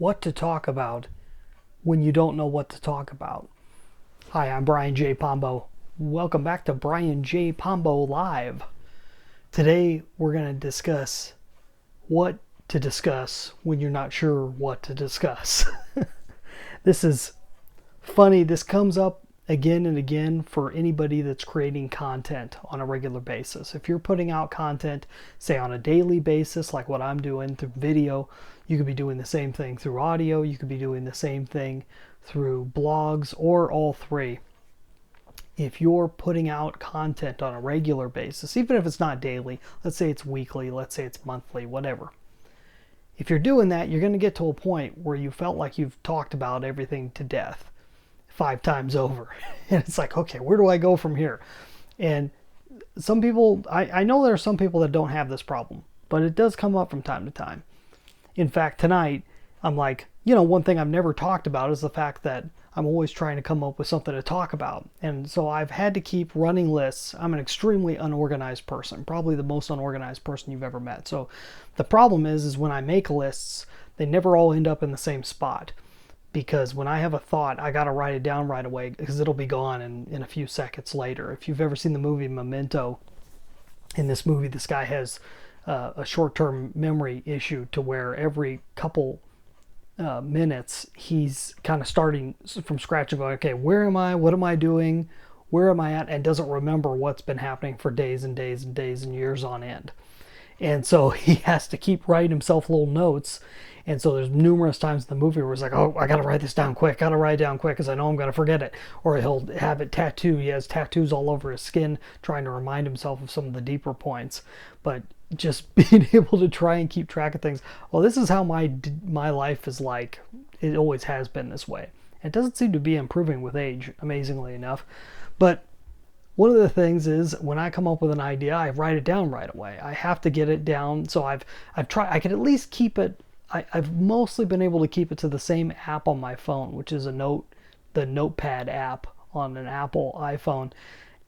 what to talk about when you don't know what to talk about. Hi, I'm Brian J. Pombo. Welcome back to Brian J. Pombo Live. Today we're going to discuss what to discuss when you're not sure what to discuss. This is funny. This comes up again and again for anybody that's creating content on a regular basis. If you're putting out content, say on a daily basis, like what I'm doing through video, you could be doing the same thing through audio, you could be doing the same thing through blogs, or all three. If you're putting out content on a regular basis, even if it's not daily, let's say it's weekly, let's say it's monthly, whatever. If you're doing that, you're going to get to a point where you felt like you've talked about everything to death 5 times over. And it's like, okay, where do I go from here? And some people, I know there are some people that don't have this problem, but it does come up from time to time. In fact, tonight, I'm like, one thing I've never talked about is the fact that I'm always trying to come up with something to talk about. And so I've had to keep running lists. I'm an extremely unorganized person, probably the most unorganized person you've ever met. So the problem is when I make lists, they never all end up in the same spot. Because when I have a thought, I got to write it down right away because it'll be gone in a few seconds later. If you've ever seen the movie Memento, in this movie, this guy has a short-term memory issue to where every couple minutes, he's kind of starting from scratch and going, okay, where am I? What am I doing? Where am I at? And doesn't remember what's been happening for days and days and days and years on end. And so he has to keep writing himself little notes. And so there's numerous times in the movie where he's like, oh, I got to write this down quick. Got to write it down quick because I know I'm going to forget it. Or he'll have it tattooed. He has tattoos all over his skin trying to remind himself of some of the deeper points. But just being able to try and keep track of things. Well, this is how my life is like. It always has been this way. It doesn't seem to be improving with age, amazingly enough. But one of the things is when I come up with an idea, I write it down right away. I have to get it down. So I've tried, I can at least keep it. I've mostly been able to keep it to the same app on my phone, which is the Notepad app on an Apple iPhone.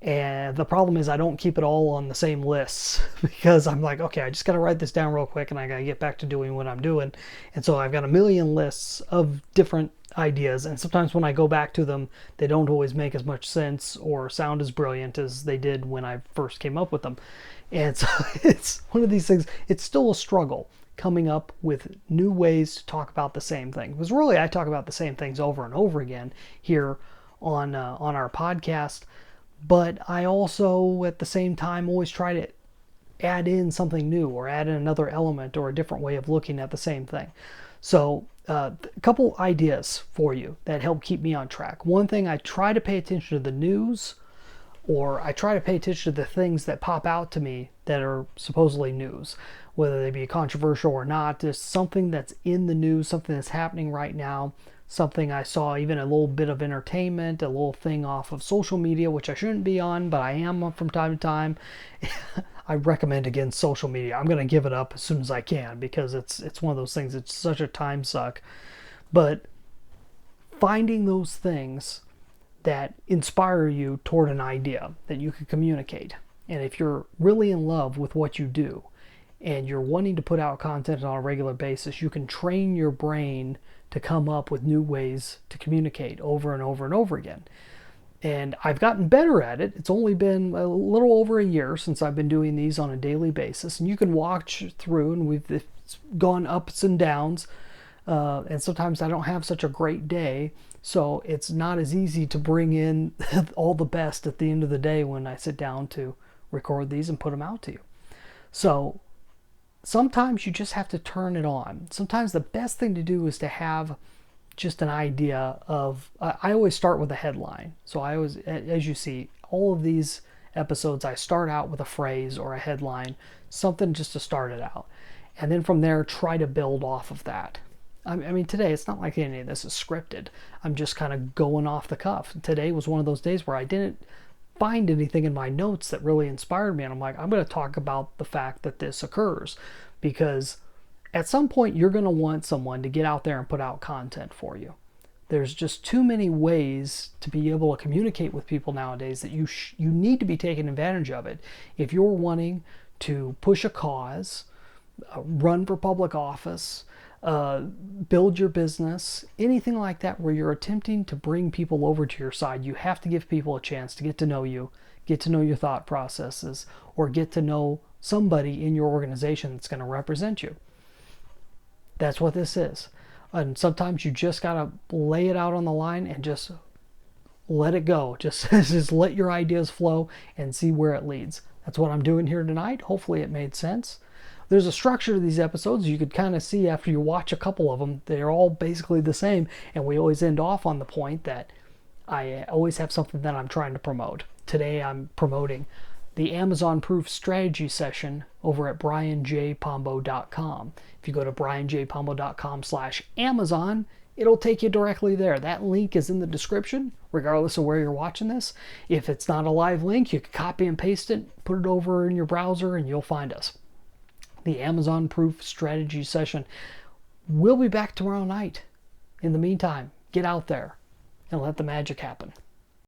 And the problem is I don't keep it all on the same lists because I'm like, okay, I just got to write this down real quick and I got to get back to doing what I'm doing. And so I've got a million lists of different ideas. And sometimes when I go back to them, they don't always make as much sense or sound as brilliant as they did when I first came up with them. And so it's one of these things. It's still a struggle coming up with new ways to talk about the same thing. Because really, I talk about the same things over and over again here on our podcast. But I also, at the same time, always try to add in something new or add in another element or a different way of looking at the same thing. So a couple ideas for you that help keep me on track. One thing, I try to pay attention to the news, or I try to pay attention to the things that pop out to me that are supposedly news, whether they be controversial or not. There's something that's in the news, something that's happening right now, something I saw, even a little bit of entertainment, a little thing off of social media, which I shouldn't be on, but I am from time to time. I recommend against social media. I'm going to give it up as soon as I can because it's one of those things, it's such a time suck. But finding those things that inspire you toward an idea that you can communicate. And if you're really in love with what you do and you're wanting to put out content on a regular basis, you can train your brain to come up with new ways to communicate over and over and over again. And I've gotten better at it. It's only been a little over a year since I've been doing these on a daily basis. And you can watch through, and it's gone ups and downs. And sometimes I don't have such a great day. So it's not as easy to bring in all the best at the end of the day when I sit down to record these and put them out to you. So sometimes you just have to turn it on. Sometimes the best thing to do is to have just an idea of, I always start with a headline. So I always, as you see, all of these episodes, I start out with a phrase or a headline, something just to start it out. And then from there, try to build off of that. I mean, today, it's not like any of this is scripted. I'm just kind of going off the cuff. Today was one of those days where I didn't find anything in my notes that really inspired me. And I'm like, I'm going to talk about the fact that this occurs because at some point you're going to want someone to get out there and put out content for you. There's just too many ways to be able to communicate with people nowadays that you need to be taking advantage of it. If you're wanting to push a cause, run for public office, build your business, anything like that where you're attempting to bring people over to your side, you have to give people a chance to get to know you, get to know your thought processes, or get to know somebody in your organization that's going to represent you. That's what this is. And sometimes you just got to lay it out on the line and just let it go. Just let your ideas flow and see where it leads. That's what I'm doing here tonight. Hopefully it made sense. There's a structure to these episodes. You could kind of see after you watch a couple of them, they're all basically the same. And we always end off on the point that I always have something that I'm trying to promote. Today I'm promoting the Amazon Proof Strategy session over at brianjpombo.com. If you go to brianjpombo.com/Amazon, it'll take you directly there. That link is in the description, regardless of where you're watching this. If it's not a live link, you can copy and paste it, put it over in your browser, and you'll find us. The Amazon Proof Strategy session. We'll be back tomorrow night. In the meantime, get out there and let the magic happen.